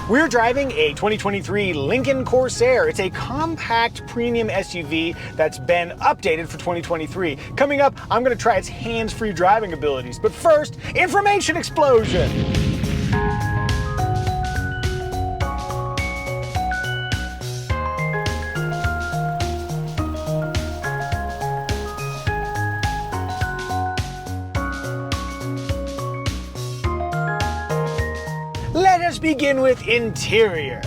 We're driving a 2023 Lincoln Corsair. It's a compact premium SUV that's been updated for 2023. Coming up, I'm going to try its hands-free driving abilities. But first, information explosion! Let us begin with interior.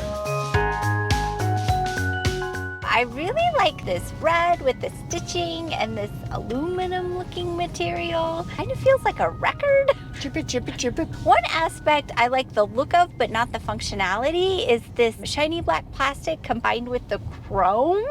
I really like this red with the stitching and this aluminum looking material. Kind of feels like a record. Chip it, chip it, chip it. One aspect I like the look of, but not the functionality, is this shiny black plastic combined with the chrome.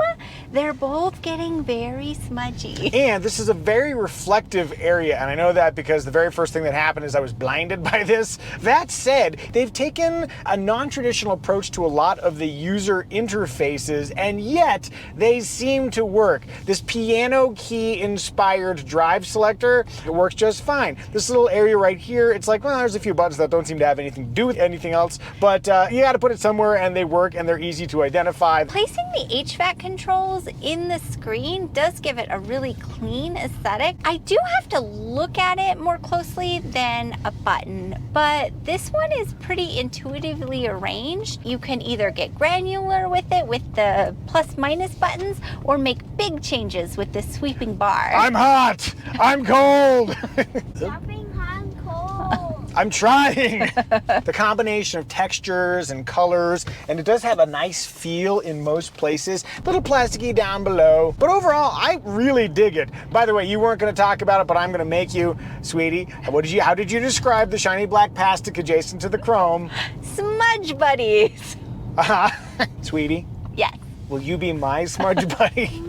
They're both getting very smudgy. And this is a very reflective area, and I know that because the very first thing that happened is I was blinded by this. That said, they've taken a non-traditional approach to a lot of the user interfaces, and yet they seem to work. This piano key inspired drive selector, it works just fine. This little area right here, it's like, well, there's a few buttons that don't seem to have anything to do with anything else, but you gotta put it somewhere and they work and they're easy to identify. Placing the HVAC controls in the screen does give it a really clean aesthetic. I do have to look at it more closely than a button, but this one is pretty intuitively arranged. You can either get granular with it with the plus minus buttons or make big changes with this sweeping bar. I'm hot! I'm cold! Stopping hot and cold. I'm trying! The combination of textures and colors, and it does have a nice feel in most places. A little plasticky down below, but overall, I really dig it. By the way, you weren't going to talk about it, but I'm going to make you, sweetie. How did you describe the shiny black plastic adjacent to the chrome? Smudge buddies. Sweetie, Yes. will you be my smudge buddy?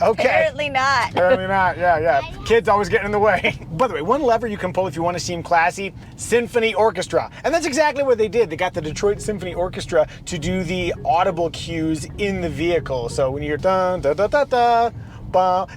Okay. Apparently not. Apparently not, yeah. Kids always get in the way. By the way, one lever you can pull if you want to seem classy, Symphony Orchestra. And that's exactly what they did. They got the Detroit Symphony Orchestra to do the audible cues in the vehicle. So when you hear dun, da, da, da, da,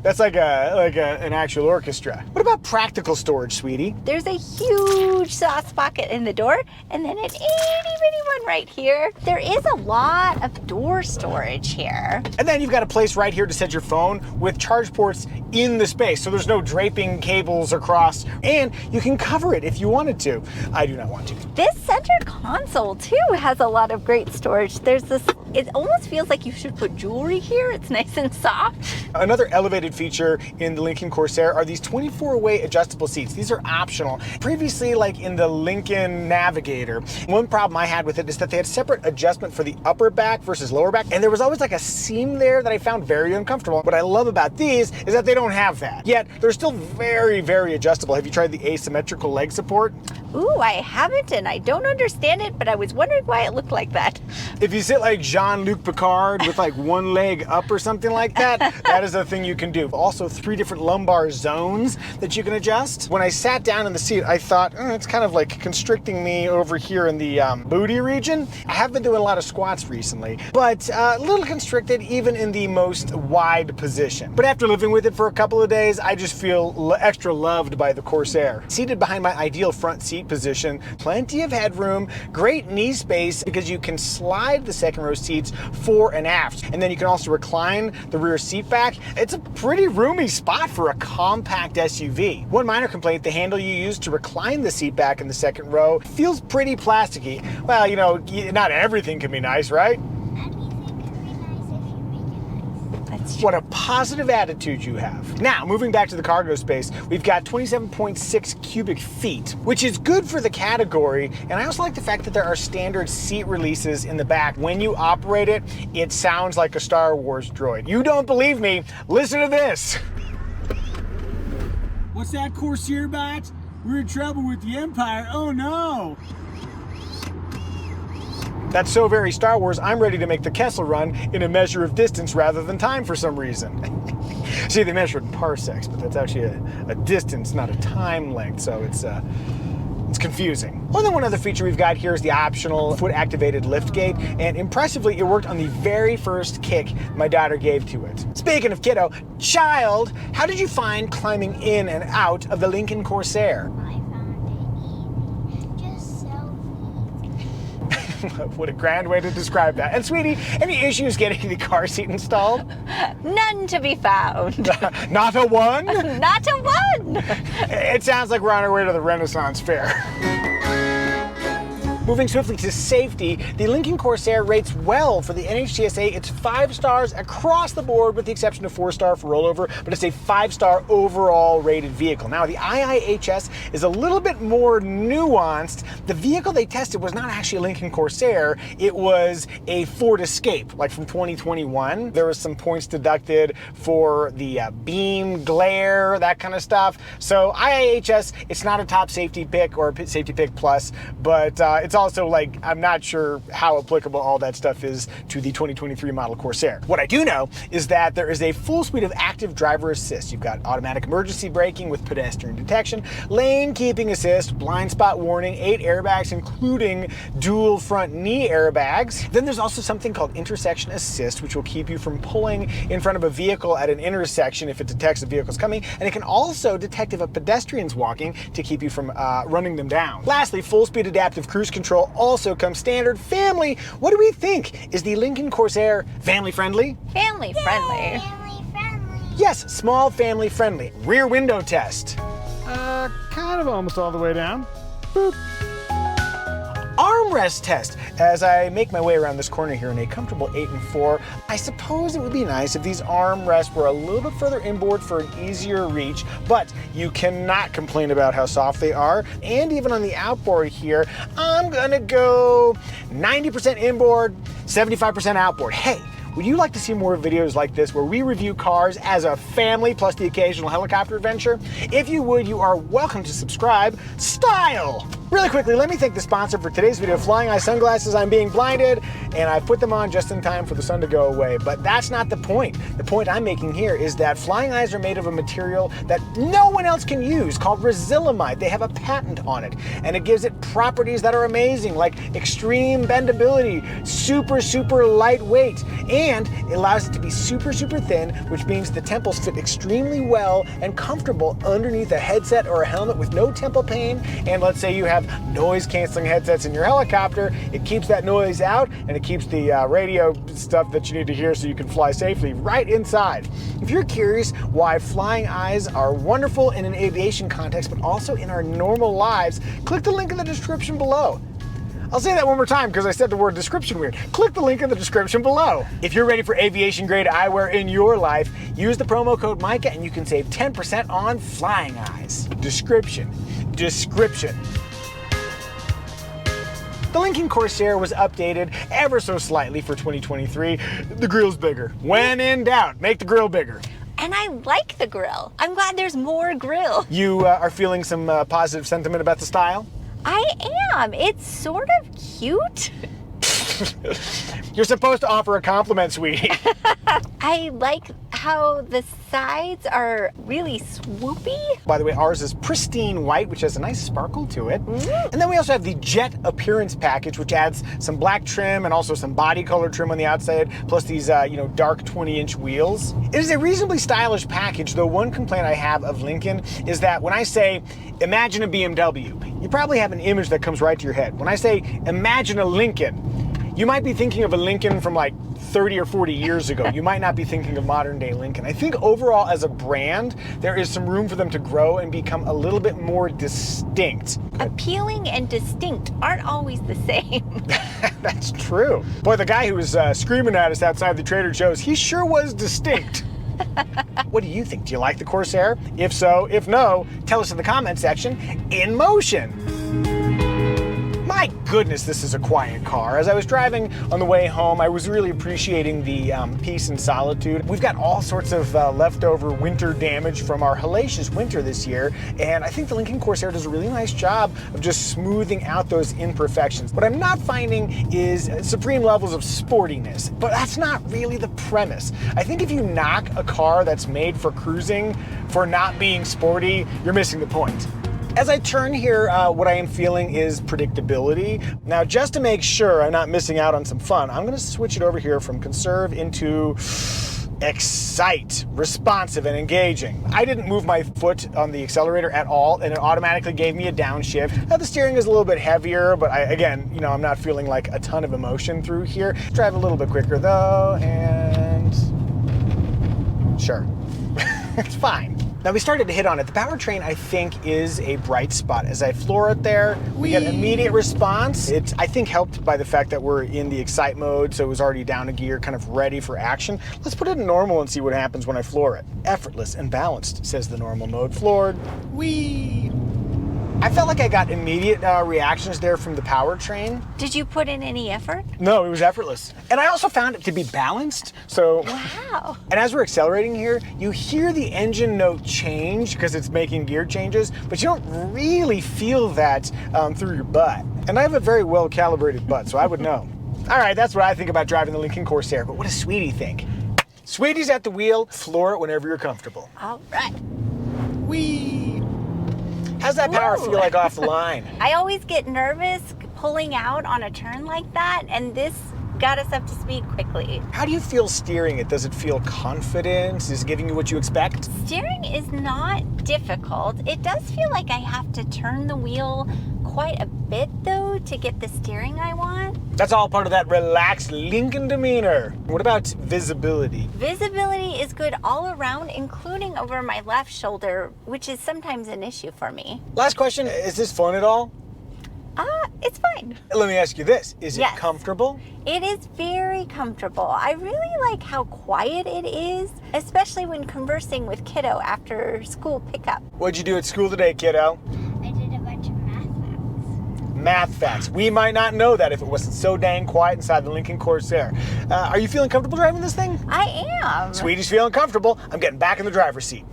that's like an actual orchestra. What about practical storage, sweetie? There's a huge sauce pocket in the door and then an itty bitty one right here. There is a lot of door storage here. And then you've got a place right here to set your phone with charge ports in the space, so there's no draping cables across, and you can cover it if you wanted to. I do not want to. This center console too has a lot of great storage. There's this, it almost feels like you should put jewelry here. It's nice and soft. Another elevated feature in the Lincoln Corsair are these 24-way adjustable seats. These are optional. Previously, like in the Lincoln Navigator, one problem I had with it is that they had separate adjustment for the upper back versus lower back, and there was always like a seam there that I found very uncomfortable. What I love about these is that they don't have that. Yet, they're still very, very adjustable. Have you tried the asymmetrical leg support? Ooh, I haven't, and I don't understand it, but I was wondering why it looked like that. If you sit like Jean-Luc Picard with like one leg up or something like that, that is a thing you can do. Also, 3 different lumbar zones that you can adjust. When I sat down in the seat, I thought, it's kind of like constricting me over here in the booty region. I have been doing a lot of squats recently, but a little constricted even in the most wide position. But after living with it for a couple of days, I just feel extra loved by the Corsair. Seated behind my ideal front seat position, plenty of headroom, great knee space because you can slide the second row seats fore and aft, and then you can also recline the rear seat back. It's a pretty roomy spot for a compact SUV. One minor complaint, the handle you use to recline the seat back in the second row feels pretty plasticky. Well, you know, not everything can be nice, right? What a positive attitude you have. Now, moving back to the cargo space, we've got 27.6 cubic feet, which is good for the category. And I also like the fact that there are standard seat releases in the back. When you operate it, it sounds like a Star Wars droid. You don't believe me? Listen to this. What's that, Corsair bots? We're in trouble with the Empire. Oh no! That's so very Star Wars, I'm ready to make the Kessel Run in a measure of distance rather than time for some reason. See, they measure it in parsecs, but that's actually a distance, not a time length, so it's confusing. Well, then one other feature we've got here is the optional foot-activated liftgate, and impressively, it worked on the very first kick my daughter gave to it. Speaking of kiddo, child, how did you find climbing in and out of the Lincoln Corsair? I found it easy. What a grand way to describe that. And sweetie, any issues getting the car seat installed? None to be found. Not a one? Not a one. It sounds like we're on our way to the Renaissance Fair. Moving swiftly to safety, the Lincoln Corsair rates well for the NHTSA. It's 5 stars across the board with the exception of 4-star for rollover, but it's a 5-star overall rated vehicle. Now, the IIHS is a little bit more nuanced. The vehicle they tested was not actually a Lincoln Corsair. It was a Ford Escape, like from 2021. There was some points deducted for the beam, glare, that kind of stuff. So IIHS, it's not a top safety pick or a safety pick plus, but it's also like, I'm not sure how applicable all that stuff is to the 2023 model Corsair. What I do know is that there is a full suite of active driver assist. You've got automatic emergency braking with pedestrian detection, lane keeping assist, blind spot warning, 8 airbags, including dual front knee airbags. Then there's also something called intersection assist, which will keep you from pulling in front of a vehicle at an intersection if it detects a vehicle's coming, and it can also detect if a pedestrian's walking to keep you from running them down. Lastly, full speed adaptive cruise control also comes standard. Family, what do we think? Is the Lincoln Corsair family friendly? Family friendly. Family friendly. Yes, small family friendly. Rear window test. Kind of almost all the way down. Boop. Armrest test. As I make my way around this corner here in a comfortable 8 and 4, I suppose it would be nice if these armrests were a little bit further inboard for an easier reach, but you cannot complain about how soft they are. And even on the outboard here, I'm gonna go 90% inboard, 75% outboard. Hey, would you like to see more videos like this where we review cars as a family plus the occasional helicopter adventure? If you would, you are welcome to subscribe. Style! Really quickly, let me thank the sponsor for today's video, Flying Eye Sunglasses. I'm being blinded, and I put them on just in time for the sun to go away. But that's not the point. The point I'm making here is that Flying Eyes are made of a material that no one else can use, called Resilimide. They have a patent on it, and it gives it properties that are amazing, like extreme bendability, super lightweight, and it allows it to be super thin, which means the temples fit extremely well and comfortable underneath a headset or a helmet with no temple pain. And let's say you have noise canceling headsets in your helicopter, it keeps that noise out and it keeps the radio stuff that you need to hear so you can fly safely right inside. If you're curious why Flying Eyes are wonderful in an aviation context but also in our normal lives, click the link in the description below. I'll say that one more time because I said the word description weird. Click the link in the description below. If you're ready for aviation grade eyewear in your life, use the promo code Micah and you can save 10% on Flying Eyes. Description. The Lincoln Corsair was updated ever so slightly for 2023. The grill's bigger. When in doubt, make the grill bigger. And I like the grill. I'm glad there's more grill. You are feeling some positive sentiment about the style? I am. It's sort of cute. You're supposed to offer a compliment, sweetie. I like how the sides are really swoopy. By the way, ours is pristine white, which has a nice sparkle to it. And then we also have the Jet Appearance Package, which adds some black trim and also some body color trim on the outside, plus these, dark 20-inch wheels. It is a reasonably stylish package, though one complaint I have of Lincoln is that when I say, imagine a BMW, you probably have an image that comes right to your head. When I say, imagine a Lincoln, you might be thinking of a Lincoln from like 30 or 40 years ago. You might not be thinking of modern day Lincoln. I think overall as a brand, there is some room for them to grow and become a little bit more distinct. Appealing and distinct aren't always the same. That's true. Boy, the guy who was screaming at us outside the Trader Joe's, he sure was distinct. What do you think? Do you like the Corsair? If so, if no, tell us in the comment section. In motion. My goodness, this is a quiet car. As I was driving on the way home, I was really appreciating the peace and solitude. We've got all sorts of leftover winter damage from our hellacious winter this year, and I think the Lincoln Corsair does a really nice job of just smoothing out those imperfections. What I'm not finding is supreme levels of sportiness, but that's not really the premise. I think if you knock a car that's made for cruising for not being sporty, you're missing the point. As I turn here, what I am feeling is predictability. Now, just to make sure I'm not missing out on some fun, I'm gonna switch it over here from conserve into Excite, responsive and engaging. I didn't move my foot on the accelerator at all, and it automatically gave me a downshift. Now the steering is a little bit heavier, but again, I'm not feeling like a ton of emotion through here. Drive a little bit quicker though, and sure, it's fine. Now we started to hit on it. The powertrain, I think, is a bright spot. As I floor it there, we get immediate response. It's, I think, helped by the fact that we're in the Excite mode, so it was already down a gear, kind of ready for action. Let's put it in normal and see what happens when I floor it. Effortless and balanced, says the normal mode. Floored. Whee! I felt like I got immediate reactions there from the powertrain. Did you put in any effort? No, it was effortless. And I also found it to be balanced, so. Wow. And as we're accelerating here, you hear the engine note change because it's making gear changes, but you don't really feel that through your butt. And I have a very well calibrated butt, so I would know. All right, that's what I think about driving the Lincoln Corsair, but what does Sweetie think? Sweetie's at the wheel, floor it whenever you're comfortable. All right. Whee! How's that power feel like off the line? I always get nervous pulling out on a turn like that, and this got us up to speed quickly. How do you feel steering it? Does it feel confident? Is it giving you what you expect? Steering is not difficult. It does feel like I have to turn the wheel quite a bit though to get the steering I want. That's all part of that relaxed Lincoln demeanor. What about visibility? Visibility is good all around, including over my left shoulder, which is sometimes an issue for me. Last question, is this fun at all? It's fine. Let me ask you this, is it Yes. comfortable? It is very comfortable. I really like how quiet it is, especially when conversing with kiddo after school pickup. What'd you do at school today, kiddo? I did a bunch of math facts. Math facts. We might not know that if it wasn't so dang quiet inside the Lincoln Corsair. Are you feeling comfortable driving this thing? I am. Sweetie's feeling comfortable. I'm getting back in the driver's seat.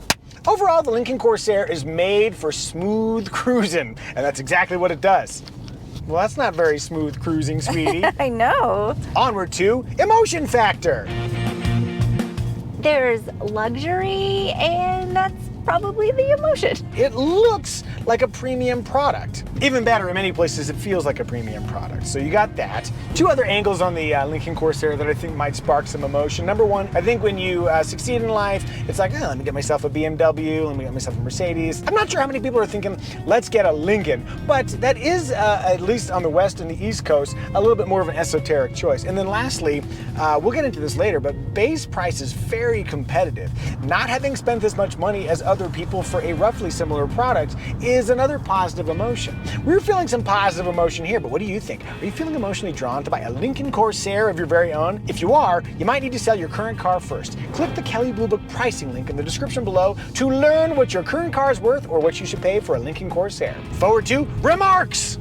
Overall, the Lincoln Corsair is made for smooth cruising, and that's exactly what it does. Well, that's not very smooth cruising, sweetie. I know. Onward to emotion factor. There's luxury, and that's probably the emotion. It looks like a premium product. Even better, in many places, it feels like a premium product. So you got that. Two other angles on the Lincoln Corsair that I think might spark some emotion. Number one, I think when you succeed in life, it's like, let me get myself a BMW, let me get myself a Mercedes. I'm not sure how many people are thinking, let's get a Lincoln, but that is, at least on the West and the East Coast, a little bit more of an esoteric choice. And then lastly, we'll get into this later, but base price is very competitive. Not having spent this much money as other people for a roughly similar product is another positive emotion. We're feeling some positive emotion here, but what do you think? Are you feeling emotionally drawn to buy a Lincoln Corsair of your very own? If you are, you might need to sell your current car first. Click the Kelley Blue Book pricing link in the description below to learn what your current car is worth or what you should pay for a Lincoln Corsair. Forward to remarks!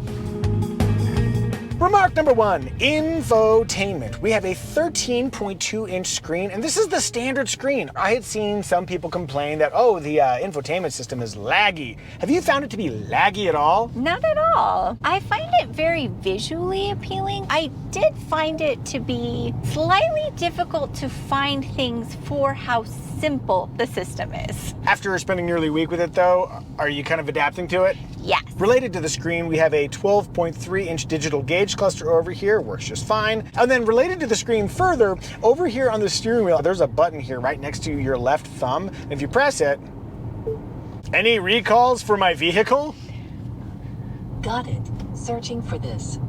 Remark number one, infotainment. We have a 13.2-inch screen, and this is the standard screen. I had seen some people complain that, the infotainment system is laggy. Have you found it to be laggy at all? Not at all. I find it very visually appealing. I did find it to be slightly difficult to find things for how simple the system is. After spending nearly a week with it though, are you kind of adapting to it? Yes. Related to the screen, we have a 12.3-inch digital gauge cluster over here, works just fine. And then related to the screen further, over here on the steering wheel, there's a button here right next to your left thumb. And if you press it, any recalls for my vehicle? Got it. Searching for this.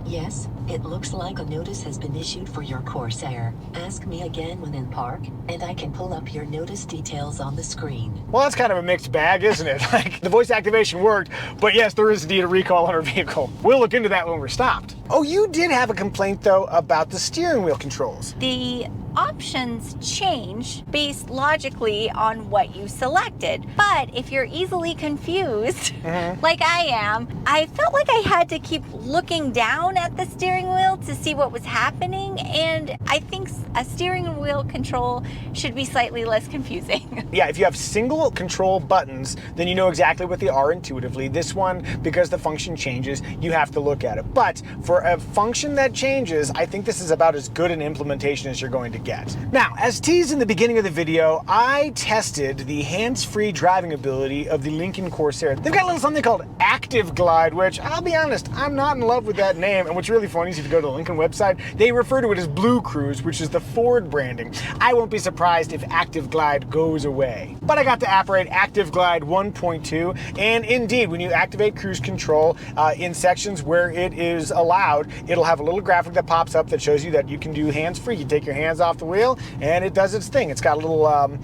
Yes, it looks like a notice has been issued for your Corsair. Ask me again when in park, and I can pull up your notice details on the screen. Well, that's kind of a mixed bag, isn't it? Like, the voice activation worked, but yes, there is indeed a recall on our vehicle. We'll look into that when we're stopped. Oh, you did have a complaint, though, about the steering wheel controls. The options change based logically on what you selected. But if you're easily confused, like I am, I felt like I had to keep looking down at the steering wheel to see what was happening, and I think a steering wheel control should be slightly less confusing. Yeah, if you have single control buttons, then you know exactly what they are intuitively. This one, because the function changes, you have to look at it. But for For a function that changes, I think this is about as good an implementation as you're going to get. Now, as teased in the beginning of the video, I tested the hands-free driving ability of the Lincoln Corsair. They've got a little something called Active Glide, which I'll be honest, I'm not in love with that name. And what's really funny is if you go to the Lincoln website, they refer to it as BlueCruise, which is the Ford branding. I won't be surprised if Active Glide goes away. But I got to operate Active Glide 1.2, and indeed, when you activate cruise control in sections where it is allowed, it'll have a little graphic that pops up that shows you that you can do hands-free. You take your hands off the wheel, and it does its thing. It's got a little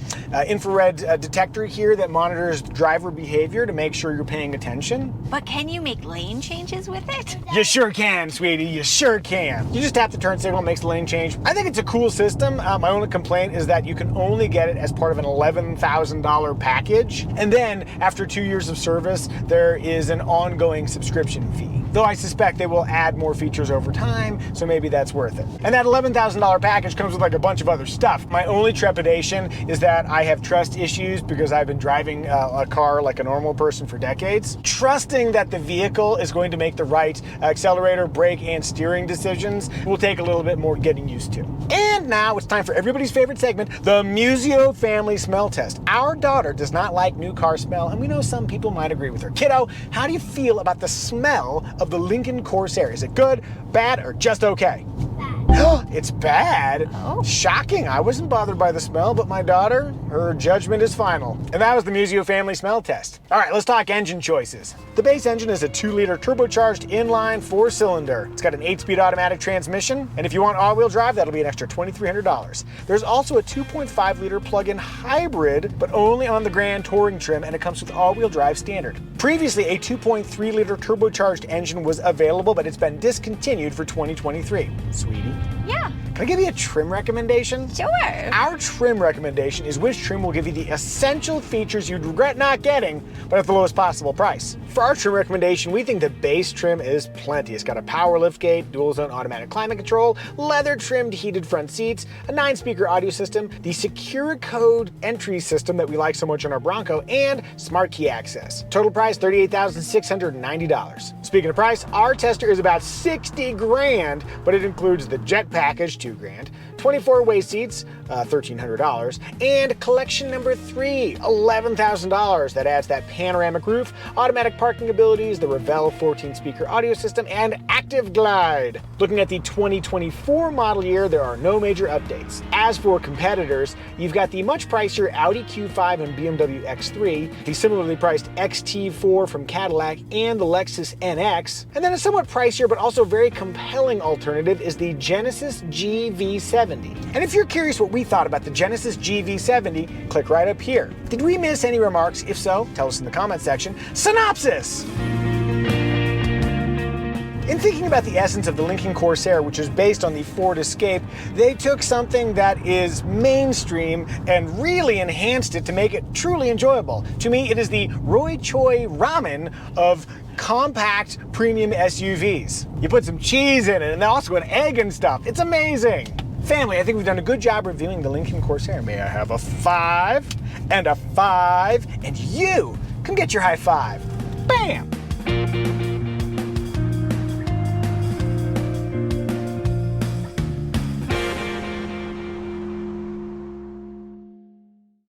infrared detector here that monitors driver behavior to make sure you're paying attention. But can you make lane changes with it? You sure can, sweetie, you sure can. You just tap the turn signal, it makes the lane change. I think it's a cool system. My only complaint is that you can only get it as part of an $11,000 package. And then after 2 years of service, there is an ongoing subscription fee. Though I suspect they will add more features over time, so maybe that's worth it. And that $11,000 package comes with like a bunch of other stuff. My only trepidation is that I have trust issues because I've been driving a car like a normal person for decades. Trusting that the vehicle is going to make the right accelerator, brake, and steering decisions will take a little bit more getting used to. And now it's time for everybody's favorite segment, the Muzio family smell test. Our daughter does not like new car smell, and we know some people might agree with her. Kiddo, how do you feel about the smell of the Lincoln Corsair? Is it good, bad, or just okay? It's bad? Oh. Shocking. I wasn't bothered by the smell, but my daughter, her judgment is final. And that was the Muzio family smell test. All right, let's talk engine choices. The base engine is a 2-liter turbocharged inline 4-cylinder. It's got an 8-speed automatic transmission, and if you want all-wheel drive, that'll be an extra $2,300. There's also a 2.5-liter plug-in hybrid, but only on the Grand Touring trim, and it comes with all-wheel drive standard. Previously, a 2.3-liter turbocharged engine was available, but it's been discontinued for 2023. Sweetie? Yeah. Can I give you a trim recommendation? Sure. Our trim recommendation is which trim will give you the essential features you'd regret not getting, but at the lowest possible price. For our trim recommendation, we think the base trim is plenty. It's got a power liftgate, dual zone automatic climate control, leather trimmed heated front seats, a 9-speaker audio system, the secure code entry system that we like so much on our Bronco, and smart key access. Total price, $38,690. Speaking of price, our tester is about 60 grand, but it includes the jet package, $2 grand, 24-way seats, $1,300, and collection number 3, $11,000. That adds that panoramic roof, automatic parking abilities, the Revell 14-speaker audio system, and Active Glide. Looking at the 2024 model year, there are no major updates. As for competitors, you've got the much pricier Audi Q5 and BMW X3, the similarly priced XT4 from Cadillac, and the Lexus NX, and then a somewhat pricier but also very compelling alternative is the Genesis GV70. And if you're curious what we thought about the Genesis GV70, click right up here. Did we miss any remarks? If so, tell us in the comment section. Synopsis! In thinking about the essence of the Lincoln Corsair, which is based on the Ford Escape, they took something that is mainstream and really enhanced it to make it truly enjoyable. To me, it is the Roy Choi ramen of compact premium SUVs. You put some cheese in it and also an egg and stuff. It's amazing. Family, I think we've done a good job reviewing the Lincoln Corsair. May I have a 5 and a 5, and you can get your high five. Bam!